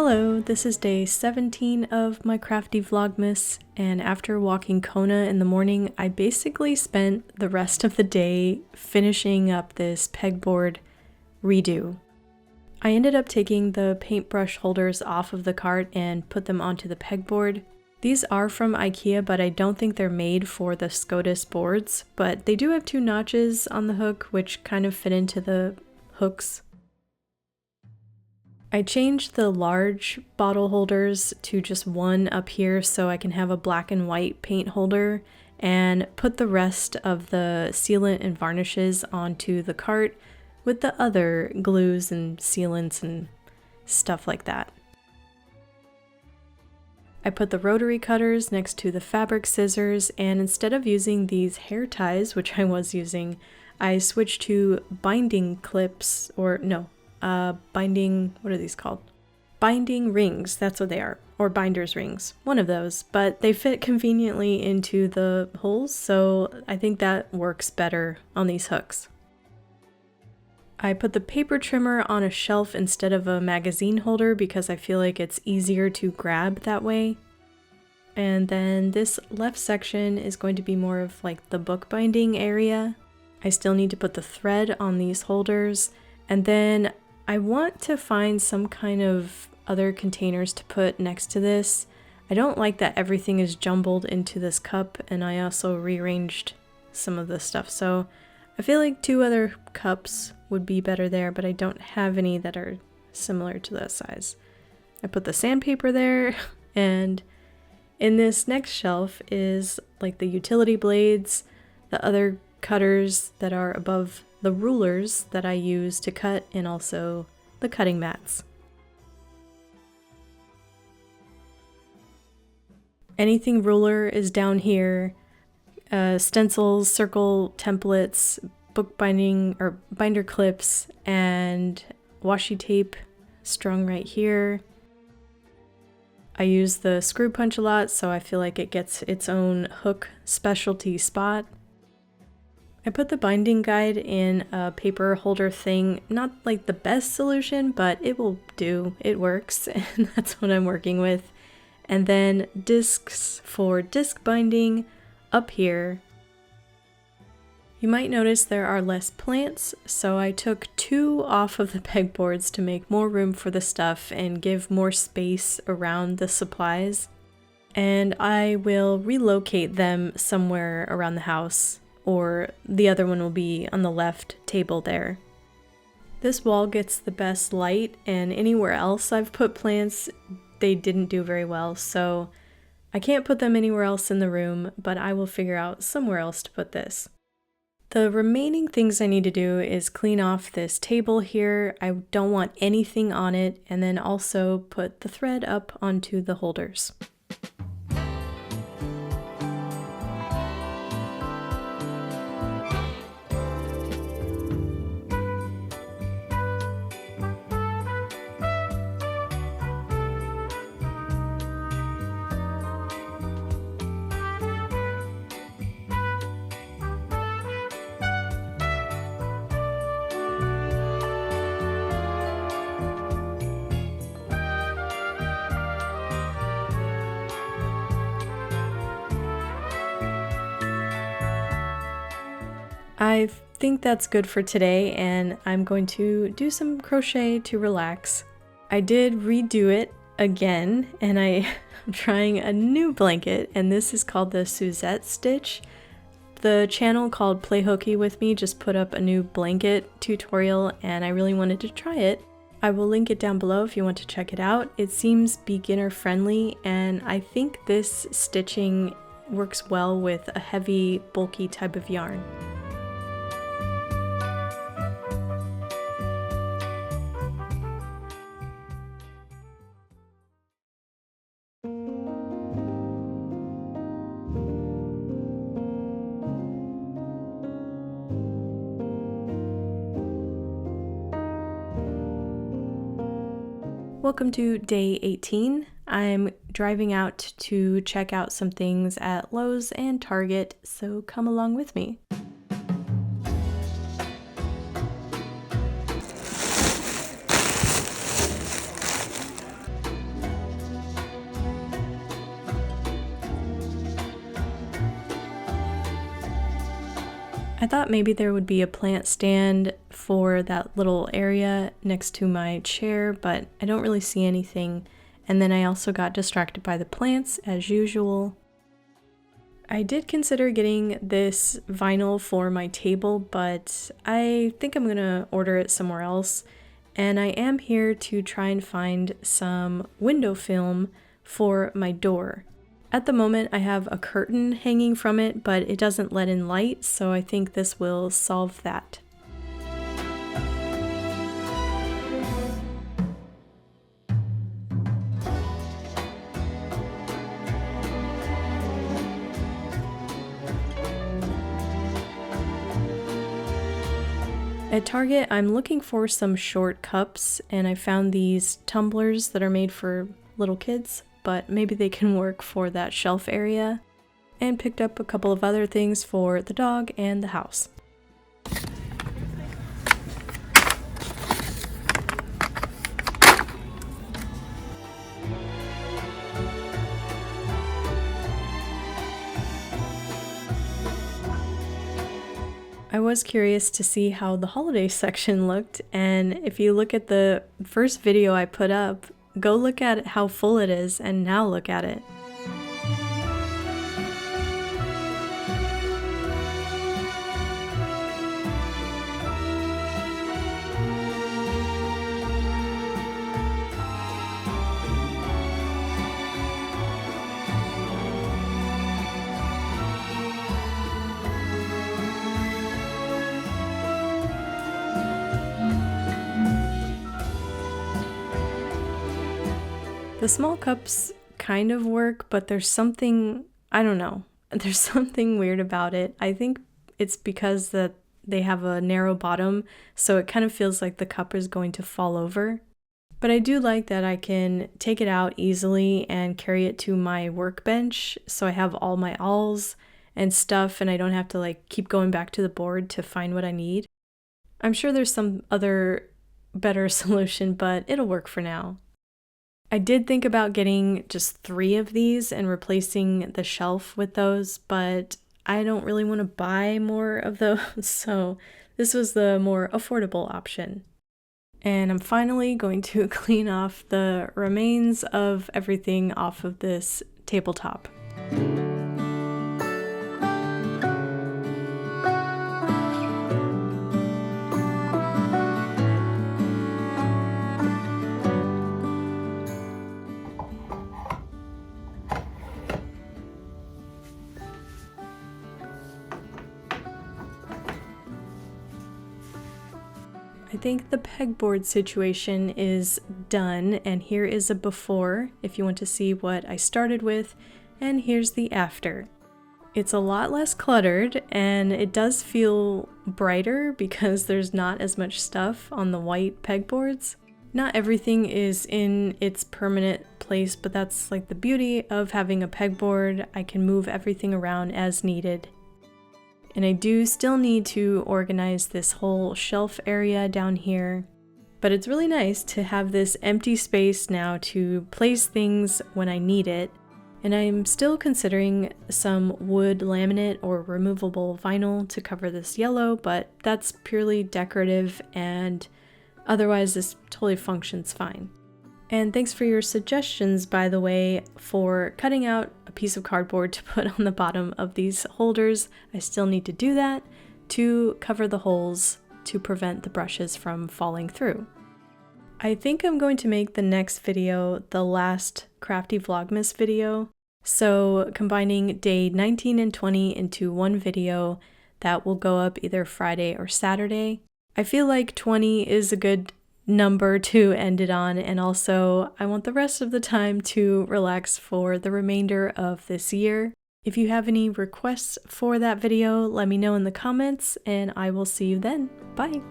Hello, this is day 17 of my Crafty Vlogmas, and after walking Kona in the morning, I basically spent the rest of the day finishing up this pegboard redo. I ended up taking the paintbrush holders off of the cart and put them onto the pegboard. These are from IKEA, but I don't think they're made for the SCOTUS boards, but they do have two notches on the hook, which kind of fit into the hooks. I changed the large bottle holders to just one up here so I can have a black and white paint holder, and put the rest of the sealant and varnishes onto the cart with the other glues and sealants and stuff like that. I put the rotary cutters next to the fabric scissors, and instead of using these hair ties, which I was using, I switched to binding clips, or no, binding, what are these called? Binding rings, that's what they are, or binder's rings, one of those, but they fit conveniently into the holes, so I think that works better on these hooks. I put the paper trimmer on a shelf instead of a magazine holder because I feel like it's easier to grab that way. And then this left section is going to be more of like the bookbinding area. I still need to put the thread on these holders, and then I want to find some kind of other containers to put next to this. I don't like that everything is jumbled into this cup, and I also rearranged some of the stuff, so I feel like two other cups would be better there, but I don't have any that are similar to that size. I put the sandpaper there, and in this next shelf is like the utility blades, the other cutters that are above the rulers that I use to cut, and also the cutting mats. Anything ruler is down here. Stencils, circle templates, bookbinding or binder clips, and washi tape strung right here. I use the screw punch a lot, so I feel like it gets its own hook specialty spot. I put the binding guide in a paper holder thing, not like the best solution, but it will do, it works, and that's what I'm working with. And then discs for disc binding up here. You might notice there are less plants, so I took two off of the pegboards to make more room for the stuff and give more space around the supplies. And I will relocate them somewhere around the house, or the other one will be on the left table there. This wall gets the best light, and anywhere else I've put plants, they didn't do very well, so I can't put them anywhere else in the room, but I will figure out somewhere else to put this. The remaining things I need to do is clean off this table here. I don't want anything on it, and then also put the thread up onto the holders. I think that's good for today, and I'm going to do some crochet to relax. I did redo it again, and I'm trying a new blanket, and this is called the Suzette stitch. The channel called Play Hooky With Me just put up a new blanket tutorial, and I really wanted to try it. I will link it down below if you want to check it out. It seems beginner friendly, and I think this stitching works well with a heavy, bulky type of yarn. Welcome to day 18. I'm driving out to check out some things at Lowe's and Target, so come along with me. I thought maybe there would be a plant stand for that little area next to my chair, but I don't really see anything. And then I also got distracted by the plants as usual. I did consider getting this vinyl for my table, but I think I'm gonna order it somewhere else. And I am here to try and find some window film for my door. At the moment, I have a curtain hanging from it, but it doesn't let in light, so I think this will solve that. At Target, I'm looking for some short cups, and I found these tumblers that are made for little kids, but maybe they can work for that shelf area, and picked up a couple of other things for the dog and the house. I was curious to see how the holiday section looked, and if you look at the first video I put up, go look at how full it is, and now look at it. The small cups kind of work, but there's something, I don't know, there's something weird about it. I think it's because that they have a narrow bottom, so it kind of feels like the cup is going to fall over. But I do like that I can take it out easily and carry it to my workbench, so I have all my awls and stuff, and I don't have to like keep going back to the board to find what I need. I'm sure there's some other better solution, but it'll work for now. I did think about getting just 3 of these and replacing the shelf with those, but I don't really want to buy more of those, so this was the more affordable option. And I'm finally going to clean off the remains of everything off of this tabletop. I think the pegboard situation is done, and here is a before if you want to see what I started with, and here's the after. It's a lot less cluttered, and it does feel brighter because there's not as much stuff on the white pegboards. Not everything is in its permanent place, but that's like the beauty of having a pegboard. I can move everything around as needed. And I do still need to organize this whole shelf area down here, but it's really nice to have this empty space now to place things when I need it. And I'm still considering some wood laminate or removable vinyl to cover this yellow, but that's purely decorative, and otherwise this totally functions fine. And thanks for your suggestions, by the way, for cutting out a piece of cardboard to put on the bottom of these holders. I still need to do that to cover the holes to prevent the brushes from falling through. I think I'm going to make the next video the last Crafty Vlogmas video, so combining day 19 and 20 into one video that will go up either Friday or Saturday. I feel like 20 is a good number to end it on, and also I want the rest of the time to relax for the remainder of this year. If you have any requests for that video, let me know in the comments, and I will see you then. Bye!